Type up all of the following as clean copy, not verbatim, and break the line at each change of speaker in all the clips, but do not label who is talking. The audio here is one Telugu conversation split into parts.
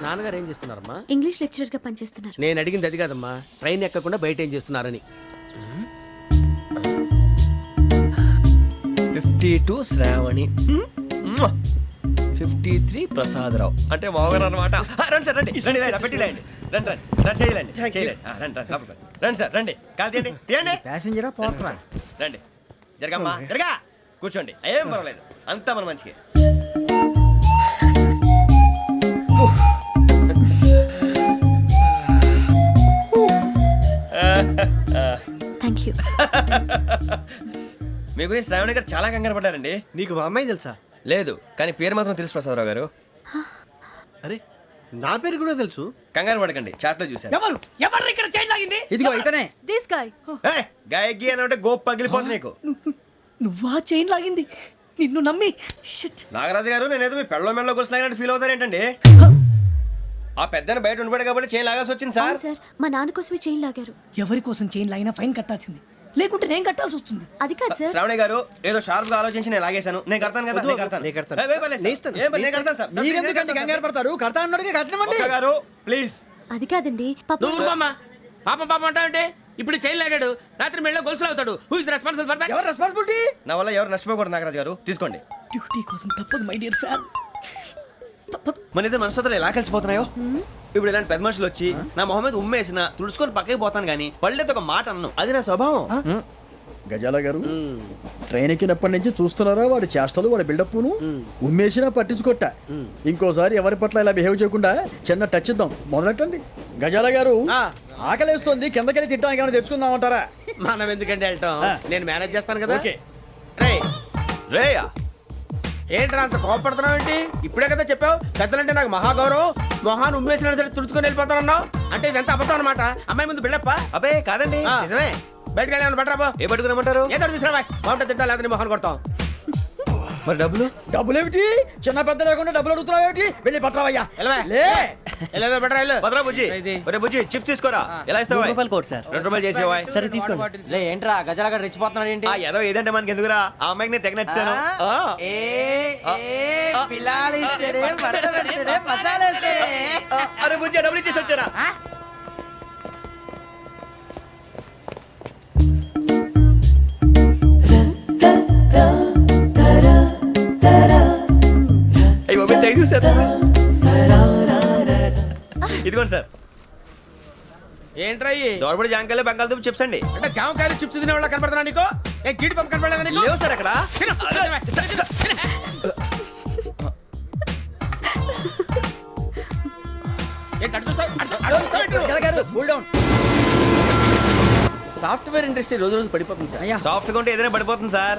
నాన్నగారు ఏం చేస్తున్నారమ్మా?
ఇంగ్లీష్ లెక్చరర్ గా పనిచేస్తున్నారు.
నేను అడిగింది అది కాదమ్మా, ట్రైన్ ఎక్కకుండా బయట ఏం చేస్తున్నారని.
52 శ్రావణి, 53 ప్రసాదరావు అంటే మామగారు అనమాట. రండి సార్ రండి రండి రండి పెట్టిలేండి రండి రండి రండి చేయలేండి చేయలేండి రండి రండి లోపలికి రండి. రండి సార్ రండి కాదు తీయండి తీయండి
ప్యాసింజరా పోట్రా
రండి జరగమ్మా జరగా కూర్చోండి ఏం పర్వాలేదు అంతా మన మంచికి.
Thank you.
మీ గురించి శ్రావణి గారు చాలా కంగారు పడ్డారండి.
నీకు మా అమ్మాయి తెలుసా?
లేదు కానీ పేరు మాత్రం తెలుసు ప్రసాదరావు గారు.
అరే నా పేరు కూడా తెలుసు.
కంగారు పడకండి చాట్లో చూశాను.
ఎవరు ఎవరు ఇక్కడ చైన్ లాగింది? ఇదిగో ఇతనే.
This guy.
గాయకి అని అంటే గోప్ పగిలిపోతుంది నీకు.
నువ్వా చైన్ లాగింది? నిన్ను నమ్మి. షిట్.
నాగరాజు గారు నేనేదో మీ పెళ్ళ మెళ్ళ గురిసిలాగినట్టు ఫీల్ అవుతారేంటండి? ఆ పెద్దని బయట ఉండిపోయాడు కాబట్టి చైన్ లాగాల్సి వచ్చింది సార్.
సార్ మా నాన్న కోసమే చైన్ లాగారు.
ఎవరి కోసం చైన్ లాగినా ఫైన్ కట్టాల్సింది, లేకుంటే నేను కట్టాల్సి వస్తుంది.
అది కాదు సార్.
శ్రావణి గారు ఏదో షార్ప్ గా ఆలోచించి నేను లాగేశాను. నేను కడతాను కదా. నేను కడతాను. నేను కడతాను సార్.
మీరెందుకంటే కంగారు పడతారు? కడతా అన్నాడుగా కట్టమండి.
గారు ప్లీజ్.
అది కాదండి
నువ్వు ఊరుకోమ్మా. పాపం అంటావంటే ఇప్పుడు చైన్ లాగాడు, రాత్రి మెళ్ళ గొలుసులు అవుతాడు. Who is responsible for that?
ఎవరు రెస్పాన్సిబిలిటీ?
నా వల్ల ఎవరు నష్టపోకూడదు నాగరాజు గారు, తీసుకోండి.
డ్యూటీ కోసం తప్పదు మై డియర్ ఫ్యాన్, తప్పదు.
మన ఇద్దరు మనసుతో ఎలా కలిసిపోతున్నాయో. ఇప్పుడు ఇలాంటి పెద్ద మనుషులు వచ్చి నా మొహం మీద ఉమ్మేసిన తుడుచుకొని పక్కకి పోతాను కానీ పళ్ళేతో ఒక మాట అన్ను. అది నా స్వభావం.
గజాల గారు ట్రైన్ ఎక్కినప్పటి నుంచి చూస్తున్నారా వాడి చేష్టలు, వాడి బిల్డప్ను. ఉమ్మేసినా పట్టించుకోట. ఇంకోసారి ఎవరి పట్ల ఇలా బిహేవ్ చేయకుండా చిన్న టచ్ ఇద్దాం. మొదలెట్టండి. గజాల గారు ఆకలేస్తోంది, కిందకెళ్ళి తిట్టడానికి ఏమైనా తెచ్చుకుందామంటారా?
మనం ఎందుకంటే వెళ్తాం, నేను మేనేజ్ చేస్తాను కదా.
ఓకే.
రేయా
ఏంట్రా అంత కోపడుతున్నావు ఏంటి? ఇప్పుడే కదా చెప్పావు పెద్దలంటే నాకు మహాగౌరవం, మొహాన్ని ఉమ్మేసిన సరే తుడుచుకొని వెళ్ళిపోతానన్నావు. అంటే ఇదంతా అబద్ధం అనమాట. అమ్మాయి ముందు బిల్డప్ప.
అబ్బే కాదండి నిజమే.
బయటకు వెళ్ళి బట్రాబో.
ఏ పట్టుకురమ్మంటారు?
ఏదో తీసుకురా బాగుంటుంది తింటా, లేదా మొహాన్ని కొడతాం.
మరి డబ్బులు?
డబ్బులేమిటి? చిన్న పెద్ద లేకుండా డబ్బులు అడుగుతున్నావు ఏమిటి? వెళ్ళి పట్టరావయ్యా.
వెళ్ళేదో బట్రా వెళ్ళు.
భద్రా బుజ్జి, ఒరే బుజ్జి చిప్స్ తీసుకోరా. ఎలా ఇస్తావా?
Court sir.
2 రూపాయలు చేసేవా?
సరే తీసుకోండి.
లే ఏంట్రా గజాలగా రెచ్చిపోతున్నాడు ఏంటి?
ఏదో ఏదంటే మనకి ఎందుకురా, ఆ అమ్మాయికి నేను తెగ నచ్చాను. అరే బుజ్జి డబ్బులు ఇచ్చేసి వచ్చారా? అయ్యో థ్యాంక్ యూ సార్. ఇదిగోండి సార్.
ఏంట్రా
దోరబడి జాంకాయలు బంగాళదుంప చిప్స్ అండి.
అంటే జామకాయలు చిప్స్ తినే వాళ్ళ కనపడుతున్నా నీకు? ఏ గీడి పంప కనపడలేదా నీకు?
లేవు సార్ అక్కడ.
సాఫ్ట్వేర్ ఇండస్ట్రీ రోజు రోజు పడిపోతుంది సార్.
సాఫ్ట్ గా ఉంటే ఏదైనా పడిపోతుంది సార్.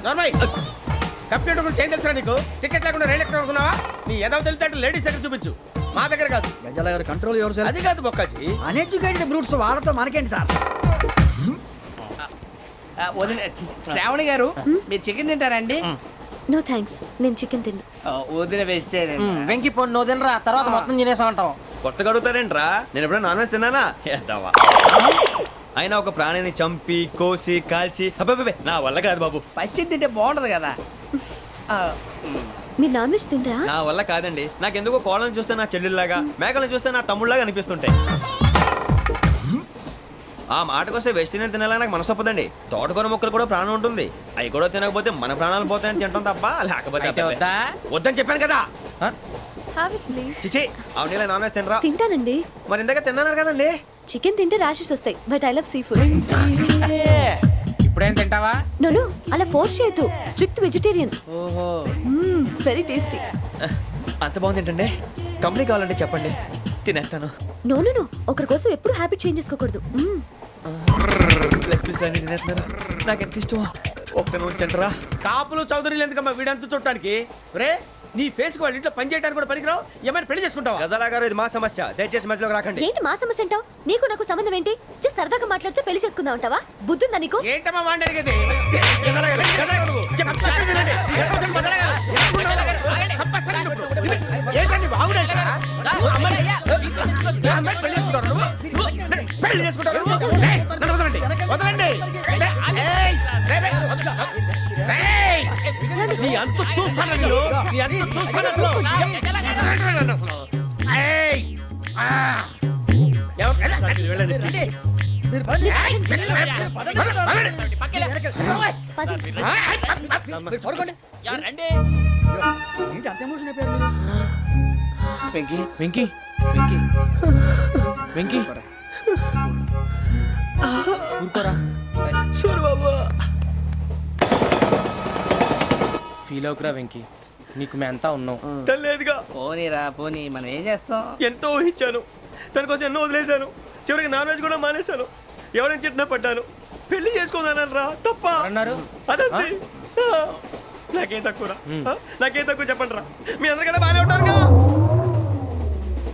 కంప్యూటర్ గురించి ఏం తెలుసా నీకు? టికెట్ లేకుండా రైలు ఎక్కడ అనుకున్నావా? నీ ఏదో తెలితే లేడీస్ దగ్గర చూపించు, మా దగ్గర కాదు.
గజాల గారు కంట్రోల్ ఎవరు సార్?
అది కాదు బొక్కాజీ.
అన్ఎడ్యుకేటెడ్ బ్రూట్స్ వాడతో మనకేంటి సార్?
శ్రావణి గారు మీరు చికెన్ తింటారండి?
నో థ్యాంక్స్, నేను చికెన్ తిన్నా.
వదిన వేస్తే వెంకి పొన్ను నువ్వు తినరా, తర్వాత మొత్తం తినేసా ఉంటాం.
కొత్తగా అడుగుతారేంట్రా? నేను ఎప్పుడైనా నాన్ వెజ్ తిన్నానా? ఎద్దావా. అయినా ఒక ప్రాణిని చంపి కోసి కాల్చి అబ్బబ్బే నా వల్ల కాదు బాబు.
పచ్చి తింటే బాగుంటది కదా.
మీరు నాన్ వెజ్ తినరా?
నా వల్ల కాదండి. నాకెందుకో కోళ్ళని చూస్తే నా చెల్లెళ్ళలాగా, మేకలను చూస్తే నా తమ్ముళ్ళలాగా అనిపిస్తుంటాయి. ఆ మాటకొస్తే వెస్టిరియన్ తినాలని నాకు మనసు ఒప్పదండి. తోటకూర మొక్కలు కూడా ప్రాణం ఉంటుంది. అవి కూడా తినకపోతే మన ప్రాణాలు పోతాయని తింటాం తప్ప లేకపోతే వద్దని చెప్పాను కదా.
Have it please.
చిచి అవునీ నాన్ వెజ్ తినరా?
తింటానండి.
మరి ఇందాక తిన్నాను కదండి.
చికెన్ తింటే ర్యాషెస్ వస్తాయి, but I love sea food.
ఇప్పుడేం తింటావా?
నో అలా ఫోర్స్ చేయొద్దు. Strict vegetarian.
ఓహో
వెరీ టేస్టీ.
అంత బాగుంది ఏంటండి? కంపెనీ కావాలంటే చెప్పండి, తినేస్తాను.
నో ఒకరి కోసం ఎప్పుడు హ్యాబిట్ చేంజ్ చేసుకోకూడదు.
లెగ్ పీస్ అన్ని తినేస్తున్నారు. నాకు ఎంత ఇష్టం. ఒకటే ఉంచండిరా.
కాపులు చౌదరులు ఎందుకమ్మా వీడంతా చూడటానికి? రే నీ ఫేస్ కి వాళ్ళ ఇంట్లో పని చేయడానికి కూడా పనికిరావు. ఏమైనా పెళ్లి చేసుకుంటావా?
గజాలా గారు ఇది మా సమస్య, దయచేసి మధ్యలోకి రాకండి.
ఏంటి మా సమస్య అంటావు? నీకు నాకు సంబంధం ఏంటి? జస్ట్ సరదాగా మాట్లాడితే పెళ్లి చేసుకుందాం అంటావా? బుద్ధుందా నీకు?
ఏంటమ్మా వాడిని అడిగేది? పెళ్లి చేసుకుంటారు. వదలండి. నీ అంత చూస్తాను.
ఏంటి అంత ఎమోషన్ అయిపోయారు మీరు?
వెంకీ వెంకీ వెంకీ వెంకీ ఊరుకోరా ఫీల్ అవుకురా వెంకీ నీకు మేమంతా ఉన్నాం
లేదుగా
పోనీరా పోనీ మనం ఏం చేస్తాం.
ఎంతో ఊహించాను, తన కోసం ఎన్నో వదిలేశాను, చివరికి నాన్ వెజ్ కూడా మానేశాను. ఎవరైనా తిట్టినా పడ్డాను, పెళ్లి చేసుకున్నాను రా తప్ప
అన్నారు
అదంతే. నాకేం తక్కువ నాకేం తక్కువ చెప్పండి రా, మీ అందరికన్నా బాగానే ఉంటారుగా.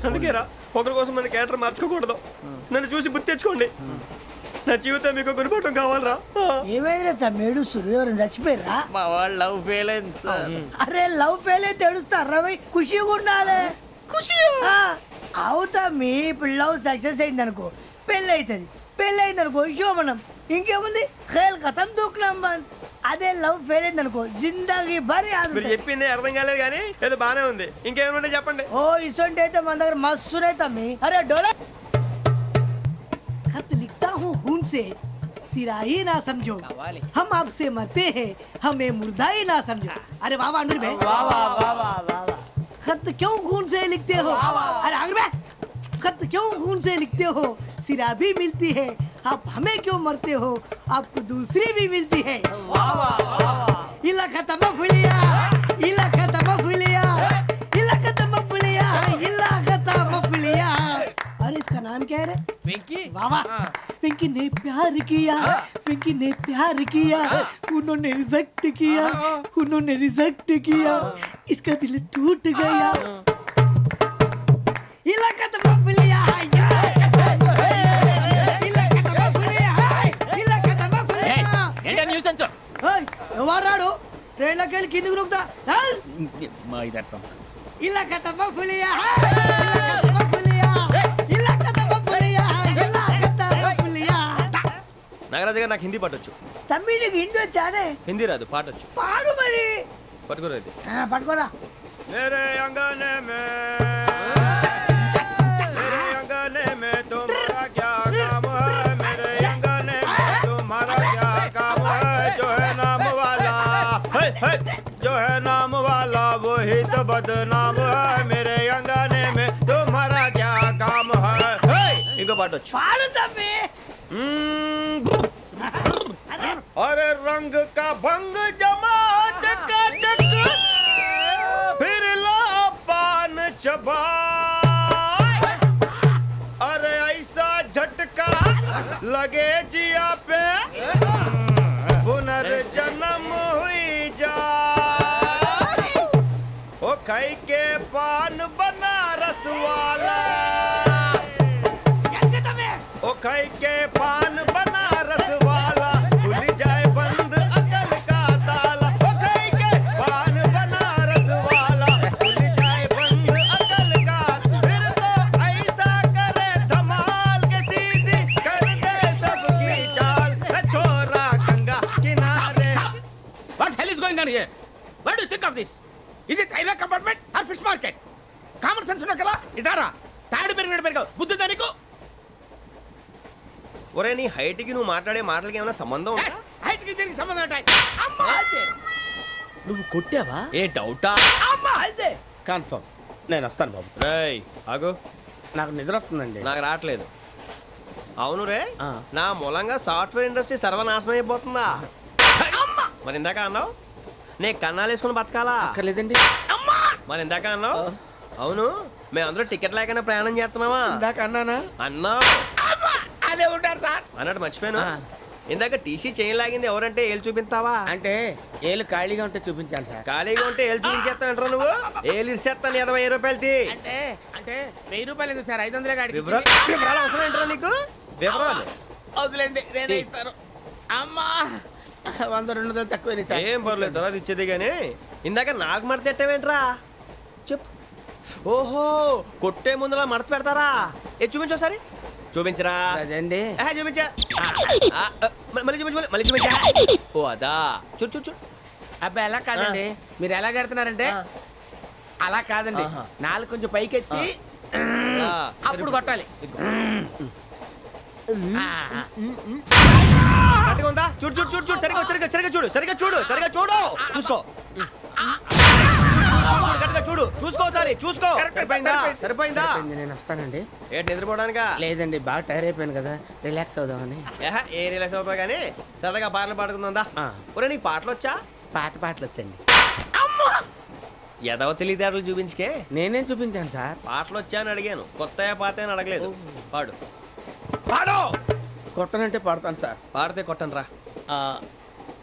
అందుకేరా ఒకరి కోసం మన క్యారెక్టర్ మార్చుకోకూడదు. నన్ను చూసి గుర్తు తెచ్చుకోండి. నా జీవితం మీకు గురిపటం కావాలరా.
ఏమైందిరా తమ్మేడు సూర్యవరం చచ్చిపోయిరా?
మా వాళ్ళు లవ్ ఫెయిల్ అయింది సార్.
అరే లవ్ ఫెయిల్ అయితే ఏడుస్తారా భయ్? ఖుషిగా ఉండాలి. ఖుషి అవుతా మీ ఇప్పుడు లవ్ సక్సెస్ అయింది అనుకో పెళ్ళి అవుతుంది, పెళ్ళి అయింది అనుకో శోభనం, ఇంకేముంది ఖేల్ కథం దూకునాం బన్. అదే లవ్ ఫెయిల్ అయింది అనుకో జిందాగీ భారీ
మీరు చెప్పింది అర్థం కాలేదు కానీ ఏదో బానే ఉంది. ఇంకేమైనా చెప్పండి.
ఓ ఇసొంటి అయితే మన దగ్గర మస్తునే తమ్మి. అరే డోలా खत लिखता हूँ खून से सिरा ही ना समझो, हम आपसे मरते हैं हमें मुर्दा ही ना समझो. अरे वाह वाह अनुर भाई, वाह वाह वाह वाह वाह. खत क्यों खून से लिखते हो? अरे अनुर भाई खत क्यों खून से लिखते हो? सिरा भी मिलती है, आप हमें क्यों मरते हो? आपको दूसरी भी मिलती है. वाह वाह वाह. इला खत्म फुलिया, इला खत्म फुलिया, इला खत्म फुलिया, इला खत्म फुलिया. अरे इसका नाम क्या है रे?
వెంకీ
वाह वाह. पिंकी ने प्यार किया, पिंकी ने प्यार किया, उन्होंने रिजेक्ट किया, उन्होंने रिजेक्ट किया, इसका दिल टूट गया. इलाका तो बबलिया ఎవరాడు ట్రైన్లోకి వెళ్ళి కిందికి నొక్కుతా.
మా ఇదర్శం
ఇలాకా తప్ప పులియా, ఇలాకా తప్ప పులియా, ఇలాకా తప్ప పులియా, ఇలాకా తప్ప పులియా.
నాగరాజు గారు నాకు హిందీ పాటొచ్చు.
తమ్మి నీకు హిందీ వచ్చానే?
హిందీ రాదు, పాటొచ్చు.
పాడు మరి.
పట్టుకోరు అయితే.
పట్టుకోరా.
मेरे अंगने में तुम्हारा क्या काम है? मेरे अंगने में तुम्हारा क्या काम है? जो है नाम वाला जो है नाम वाला वही तो बदनाम है. मेरे अंगने में तुम्हारा क्या काम है? इनको पाटो
పాడు తమ్మి.
अरे रंग का भंग जमा चकाचक फिर ला पान चबा. अरे ऐसा झटका लगे जिया पे पुनर्जन्म हुई जा. ओ खाई के पान बनारस वाला, ओ खाई के पान बनारस वाला खुल जाए बंद अकल का ताला. ओ खाई के पान बनारस वाला खुल जाए बंद अकल का. फिर तो ऐसा करे धमाल के सीधी कर दे सबकी चाल. छोरा गंगा किनारे.
What hell is going on here? What do you think of this? Is it railway compartment or fish market? Common sense ఉన్న కదా ఇటారా తాడు పెరిగినట్టు పెరగవు బుద్ధి దానికి.
ఒరే నీ హైట్ కి నువ్వు మాట్లాడే మాటలకి ఏమైనా సంబంధం ఉందా?
హైట్ కి దీనికి సంబంధం ఉంటాయి. అమ్మా
నువ్వు కొట్టావా?
ఏ డౌటా?
అమ్మా అయితే కన్ఫర్మ్ నేను వస్తాను బాబు.
రేయ్ ఆగు,
నాకు నిద్ర వస్తుందండి.
నాకు రావట్లేదు. అవును రే, నా మూలంగా సాఫ్ట్వేర్ ఇండస్ట్రీ సర్వనాశనం అయిపోతుందా? మరి ఇందాక అన్నావు నే కన్నాలు వేసుకుని బతకాలా?
అక్కర్లేదండి.
మరి ఇందాక అన్నావు అవును మేమందరూ టికెట్ లేకుండా ప్రయాణం చేస్తున్నావా?
ఇందాక అన్నానా?
అన్నావు.
అదే ఉంటారు సార్.
అన్నట్టు మర్చిపోయాను, ఇందాక టీసీ చైన్ లాగింది ఎవరంటే ఏళ్ళు చూపిస్తావా?
అంటే ఏళ్ళు ఖాళీగా ఉంటే చూపించాలి సార్.
ఖాళీగా ఉంటే ఏళ్ళు చూపించేస్తానంటారా నువ్వు? ఏళ్ళు ఇచ్చేస్తాను 20 రూపాయలది.
అంటే అంటే 1000 రూపాయలు ఎందుకు సార్? 500 గాడికి
వివరాలు అవసరం ఏంటరా నీకు? వివరాలు
వదిలేండి నేనే ఇస్తాను. అమ్మా 100 200 తక్కువ సార్.
ఏం పర్లేదు తర్వాత ఇచ్చేది కానీ ఇందాక నాకు మడత ఎట్టవేంట్రా చెప్పు. ఓహో కొట్టే ముందులా మడత పెడతారా? ఏ చూపించు ఒకసారి. చూపించరా?
అదండి
చూపించా. మళ్ళీ చూపించు, మళ్ళీ చూపించా. ఓ అదా చూడు చూడు చూడు.
అబ్బాయి ఎలా కాదండి, మీరు ఎలా కడుతున్నారంటే అలా కాదండి, నాలుగు కొంచెం పైకెత్తి అప్పుడు కొట్టాలి.
కరెక్ట్గా ఉందా? చూడు చూడు చూడు చూడు సరిగా సరిగా సరిగా చూడు సరిగా చూడు సరిగా చూడు చూసుకో కరెక్ట్గా చూడు చూసుకో సారి చూసుకో. సరిపోయిందా? సరిపోయిందా?
నేను వస్తానండి.
ఏంటి నిద్రపోవడానికా?
లేదండి, బాగా టైర్ అయిపోయాను కదా, రిలాక్స్ అవుదామని.
ఏ రిలాక్స్ అవుతావు కానీ సరదాగా పాటలు పాడుకుందా? ఒరే నీకు పాటలు వచ్చా?
పాత పాటలు వచ్చండి.
ఎదవ తెలివితేటలు చూపించుకే.
నేనేం చూపించాను సార్?
పాటలు వచ్చా అని అడిగాను, కొత్త పాత అని అడగలేదు. పాడు పాడు.
కొట్టనంటే పాడతాను సార్.
పాడితే కొట్టను రా.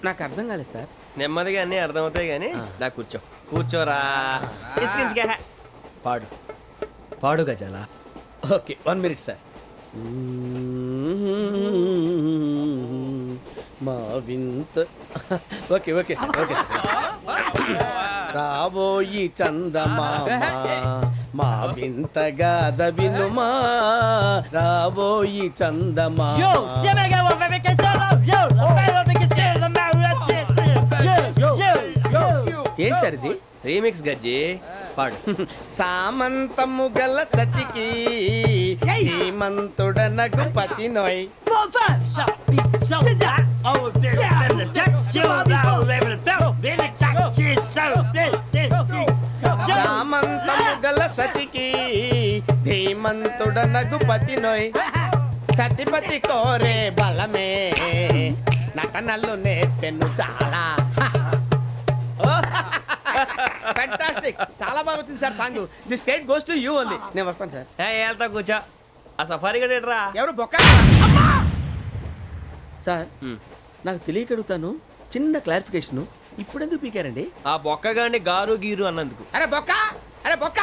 నాకు అర్థం కాలేదు సార్.
నెమ్మదిగా అన్నీ అర్థమవుతాయి కానీ దా కూర్చో. కూర్చోరా. ఇసుకించుకే. పాడు పాడు గజాల.
Okay, 1 minute sir. మా వింత. Okay okay sir, okay sir. రాబోయి చందమామ మా వింతగా వినుమా, రాబోయి చందమామ. ఏంటి సార్ ఇది?
రీమిక్స్ గజ్జి. పాడు.
సామంతము గల సతికి హేమంతుడనగు పతి నోయ్. సామంతము గల సతికి ధీమంతుడనగు పతి నోయ్. సతిపతి కోరే బలమే నటనలు నేర్పెను చాలా.
ఫ్యాంటాస్టిక్, చాలా బాగా వచ్చింది sir song. The state goes to you only.
నేను వస్తాను సార్.
వెళ్తా కూర్చో. ఆ సఫారీ గడేట్రా.
ఎవరు బొక్క?
సార్ నాకు తెలియక అడుగుతాను, చిన్న క్లారిఫికేషన్. ఇప్పుడెందుకు పీకారండి?
ఆ బొక్కగాండి గారు గీరు అన్నందుకు.
అరే బొక్క, అరే బొక్క,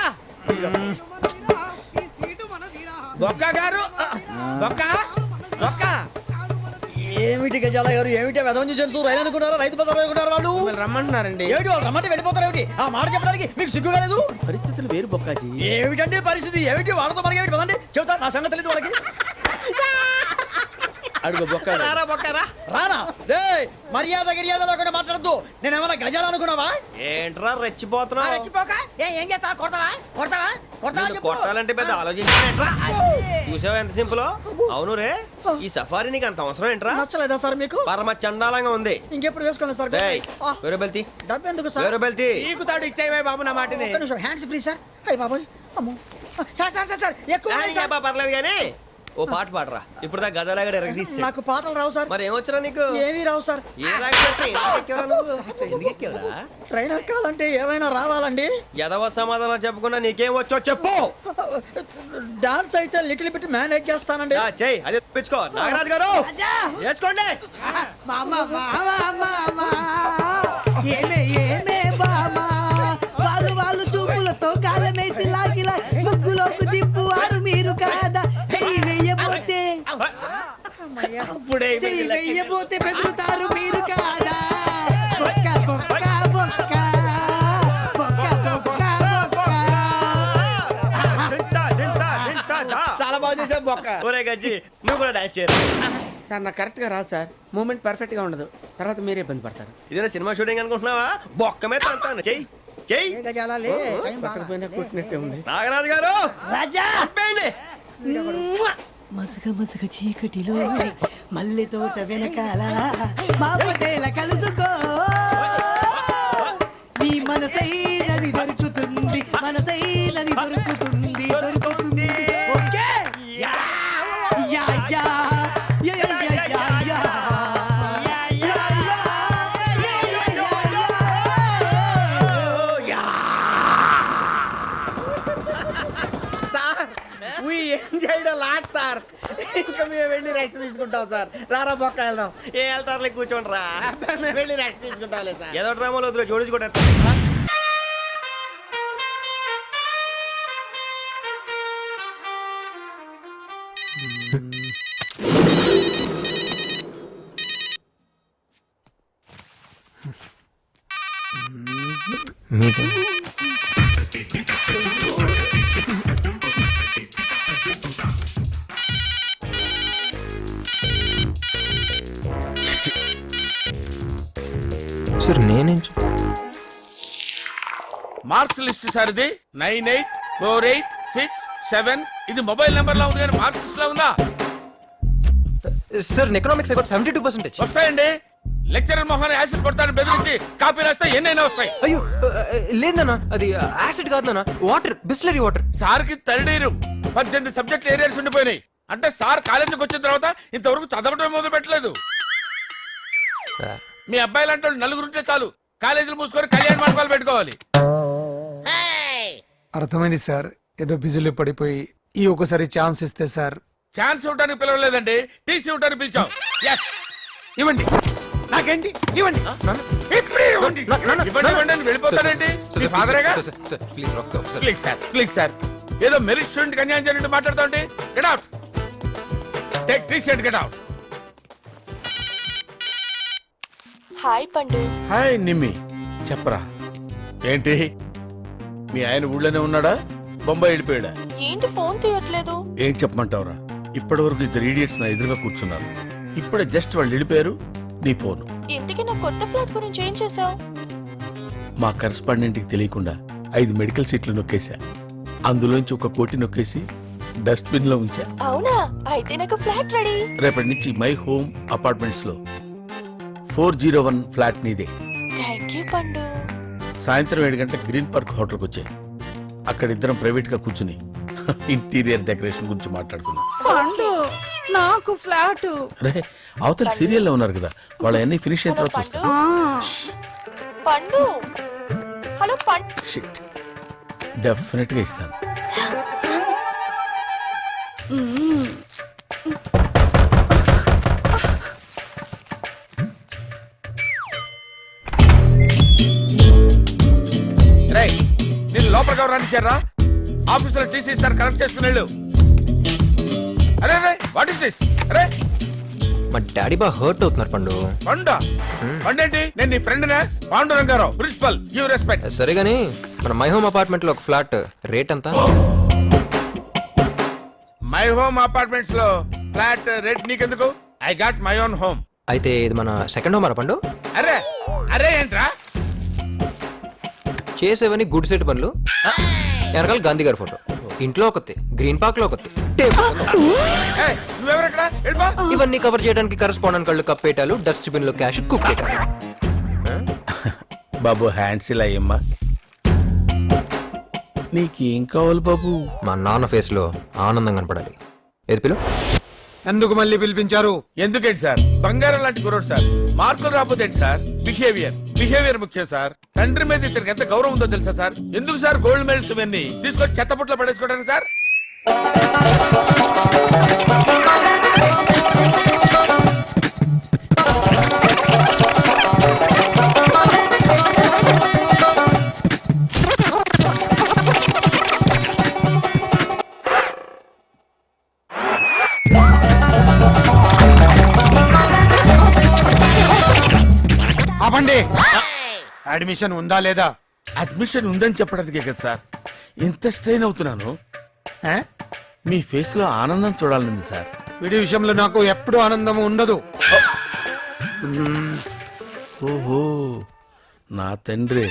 బొక్క గారు, బొక్క బొక్క.
ఏమిటి గజాల గారు, ఏమిటి వెదవని జంతువు రైలు అనుకున్నారా, రైతు బజార్ అనుకున్నారు వాళ్ళు?
రమ్మంటున్నారండి.
ఏమిటి వాళ్ళు రమ్మంటే వెళ్ళిపోతారు ఏమిటి? ఆ మాట చెప్పడానికి మీకు సిగ్గు కాలేదు?
పరిస్థితులు వేరు బొక్కాజీ.
ఏమిటండి పరిస్థితి? ఏమిటి వాళ్ళతో మనకి ఏమిటి? పదండి చెబుతా, నా సంగతి తెలియదు వాళ్ళకి.
అడుగు బొక్క.
రారా బొక్కరా.
రానా రే, మర్యాద గిర్యాద లేకుండా మాట్లాడద్దు. నేనేమన్నా గజాలు అనుకున్నావా?
ఏంట్రా రెచ్చిపోతున్నావు?
రెచ్చిపోక ఏం చేస్తావా? కొడతావా కొడతావా కొడతావా
నిన్ను
చెప్పు.
కొట్టాలంటే పెద్ద ఆలోచించానేంట్రా. చూసావా ఎంత సింపుల్? అవును రే, ఈ సఫారీ నీకు అంత అవసరం ఏంట్రా?
నచ్చలేదా సార్ మీకు?
పరమ చండాలంగా ఉంది.
ఇంకెప్పుడు వేసుకోండి సార్.
డేయ్, వేరే బెల్తి,
డబ్బు ఎందుకు సార్?
వేరే బెల్తి.
నీకు తాడు ఇచ్చేవే బాబు నా మాటని.
ఒక్క నిమిషం, హ్యాండ్స్ ఫ్రీ సార్. అయ్య బాబోయ్, అమ్మో. సార్ సార్ సార్ సార్ ఎక్కువ ఉన్నాయి సార్.
పర్లేదు కానీ ఓ పాట పాడరా. ఇప్పుడు దా గదలాగడ ఎరగ తీసి.
నాకు పాటలు రావు సార్.
మరి ఏమొచ్చరా నీకు?
ఏమీ రావు సార్.
ఏ రాకెవరా?
ట్రైన్ ఎక్కాలంటే ఏమైనా రావాలండి.
ఎదవ సమాధానం చెప్పకుండా నీకేం వచ్చో చెప్పు.
డాన్స్ అయితే లిటిల్ బిట్ మేనేజ్ చేస్తానండి.
చెయ్యి, అదే తెప్పించుకో. నాగరాజు గారు వేసుకోండి.
మామా మామా మామా ఏమే ఏమే బామా, వాళ్ళు వాళ్ళు చూపులతో కాలమేసి లాగిలా ముగ్గులోకి దిప్పువారు మీరు కాదా? చెయ్యి వెయ్యబోతే
అప్పుడే
చెయ్యి వెయ్యబోతే బెదురుతారు మీరు కాదా? బొక్క బొక్క బొక్క బొక్క బొక్క బొక్క.
చాలా బాగా చేసావు బొక్క.
ఒరే గజ్జి, నువ్వు కూడా డాన్స్ చేయరు.
సార్ నాకు కరెక్ట్ గా రాదు సార్. మూమెంట్ పర్ఫెక్ట్ గా ఉండదు, తర్వాత మీరే ఇబ్బంది పడతారు.
ఇదేనా సినిమా షూటింగ్ అనుకుంటున్నావా? బొక్క మీద అంటాను. చెయ్యి చెయ్యి.
గజాలే
పక్కన పోయినా కొట్టినట్టే ఉంది.
నాగరాజు గారు
రాజా
చంపేయండి.
మసగ మసగ చీకటిలో మల్లె తోట వెనకాల మా పటేల కలుసుకో, నీ మనసైనది దొరుకుతుంది, మనసైనది దొరుకుతుంది దొరుకుతుంది. Okay yeah yeah yeah yeah yeah yeah yeah.
Lot sir. ఇంకా మేము వెళ్ళి రెస్ట్ తీసుకుంటాం సార్. రారా బొక్క వెళ్దాం.
ఏ వెళ్తారులే, కూర్చోండి రా.
మేము వెళ్ళి రెస్ట్ తీసుకుంటాంలే సార్.
ఏదో డ్రామాలో వద్దులే, జోడించుకుంటా.
సార్ నేనేం
మార్క్స్ లిస్ట్ సార్ ఇది 984867. ఇది మొబైల్ నెంబర్ లా ఉంది కానీ మార్క్స్ లిస్ట్ లా ఉందా?
Sir economics 72%.
వస్తాయండి. లెక్చరర్ మొహాన్ని యాసిడ్ కొడతాను బెదిరించి కాపీ రాస్తే ఎన్నైనా వస్తాయి.
అయ్యో లేదన్నా, అది యాసిడ్ కాదు నాన్న, వాటర్, బిస్లరీ వాటర్.
సార్కి తరడీరు 18 సబ్జెక్టులు ఏరియాస్ ఉండిపోయినాయి. అంటే సార్ కాలేజీకి వచ్చిన తర్వాత ఇంతవరకు చదవటం మొదలు పెట్టలేదు. మీ అబ్బాయి లాంటి వాళ్ళు నలుగురుంటే చాలు, కాలేజీలు మూసుకొని కళ్యాణ మండపాలు పెట్టుకోవాలి.
అర్థమైంది సార్, ఏదో బిజీలో పడిపోయి ఈ ఒకసారి ఛాన్స్ ఇస్తే సార్.
ఛాన్స్ ఇవ్వడానికి పిలవలేదండి, టీసీ ఇవ్వడానికి పిలిచాం. Yes. ఇవ్వండి, నాకేంటి ఇవ్వండి. ఇప్పుడే ఇవ్వండి. ఇవ్వండి అని వెళ్ళిపోతారేంటి? మీ ఫాదరేగా?
Please
please sir, please sir. ఏదో మెరిట్ స్టూడెంట్ అన్యాయం జరిగినట్టు మాట్లాడుతోండి. Get out. Take TC and get out.
Hi Pandu.
Hi Nimmi, చెప్పరా ఏంటి? మీ ఆయన ఊళ్ళోనే ఉన్నాడా, బొంబాయి వెళ్ళిపోయాడా?
ఏంటి ఫోన్ తీయట్లేదు?
ఏం చెప్పమంటావురా? ఇప్పటి వరకు 2 idiots నా ఎదురుగా కూర్చున్నారు. ఇప్పుడే జస్ట్ వాళ్ళు వెళ్ళిపోయారు. నీ ఫోన్
ఇంతకీ నా కొత్త ఫ్లాట్ గురించి ఏం చేసావు?
మా కరెస్పాండెంట్కి తెలియకుండా 5 మెడికల్ సీట్లు నొక్కేశా. అందులోంచి 1 కోటి నొక్కేసి డస్ట్బిన్ లో ఉంచా.
అవునా? అయితే నాకు ఫ్లాట్ రెడీ.
రేపటి నుంచి మై హోమ్ అపార్ట్మెంట్స్ లో 401 ఫ్లాట్ నీదే.
థ్యాంక్ యూ పండు.
సాయంత్రం 7 గంటల గ్రీన్ పార్క్ హోటల్కి వచ్చాయి. అక్కడ ఇద్దరం ప్రైవేట్ గా కూర్చుని ఇంటీరియర్ డెకరేషన్ గురించి మాట్లాడుకున్నాం.
నాకు ఫ్లాట్.
రే, అవతల సీరియల్లో ఉన్నారు కదా, వాళ్ళన్నీ ఫినిష్ అయిన తర్వాత చూస్తా.
పండు, హలో పండు.
షిట్, డెఫినెట్ గా ఇస్తాను. రేయ్, నేను లోపలికి ఎవరు రానిచ్చారా? ఆఫీసులో టీసీ ఇస్తారు, కరెక్ట్ చేసుకుని వెళ్ళు. అరే రే, వాట్ ఇస్ దిస్? అరే
మా డాడీ బాగా హర్ట్ అవుతున్నారు పండు.
పండా? పండేంటి? నేను నీ ఫ్రెండ్ నే, పాండురంగారావు, ప్రిన్సిపల్. Give respect.
సరే గానీ మన మై హోమ్ అపార్ట్మెంట్ లో ఒక ఫ్లాట్ రేట్ ఎంత?
మై హోమ్ అపార్ట్మెంట్స్ లో ఫ్లాట్ రేట్ నీకెందుకు? I got my own home.
అయితే ఇది మన సెకండ్ హోమ్ పండు.
అరే అరే ఏంట్రా?
చేసేవని గుడ్ సెట్ పనులు. వెనకాల గాంధీ గారి ఫోటో, ఇంట్లో ఒకటి, గ్రీన్ పార్క్ లో ఒకటి,
ఏయ్, నువ్వెవరెక్కడ? వెళ్ళిపో.
ఇవన్నీ కవర్ చేయడానికి కరెస్పాండెంట్ కళ్ళు కప్పేటాలు, డస్ట్బిన్ లో క్యాష్ కుప్పేటాలు.
బాబు హ్యాండ్స్ ఇలా అయ్యమ్మా. నీకేం కావాలి బాబు?
మా నాన్న ఫేస్ లో ఆనందం కనపడాలి. ఏది పిలు?
ఎందుకు మళ్ళీ పిలిపించారు?
ఎందుకేంటి సార్? బంగారం లాంటి కుర్రోడు సార్. మార్కులు రాకపోతే ఏంటి సార్? బిహేవియర్ ముఖ్యం సార్. తండ్రి మీద ఇతనికి ఎంత గౌరవం ఉందో తెలుసా సార్? ఎందుకు సార్ గోల్డ్ మెడల్స్ ఇవన్నీ తీసుకొచ్చి చెత్తపుట్లో పడేసుకోవడానికి సార్?
ఆపండి. అడ్మిషన్ ఉందా లేదా?
అడ్మిషన్ ఉందని చెప్పడానికే కదా సార్ ఇంత స్ట్రెయిన్ అవుతున్నాను. మీ ఫేస్ లో ఆనందం చూడాలని సార్.
వీడి విషయంలో నాకు ఎప్పుడు ఆనందం ఉండదు.
ఓహో, నా తండ్రి.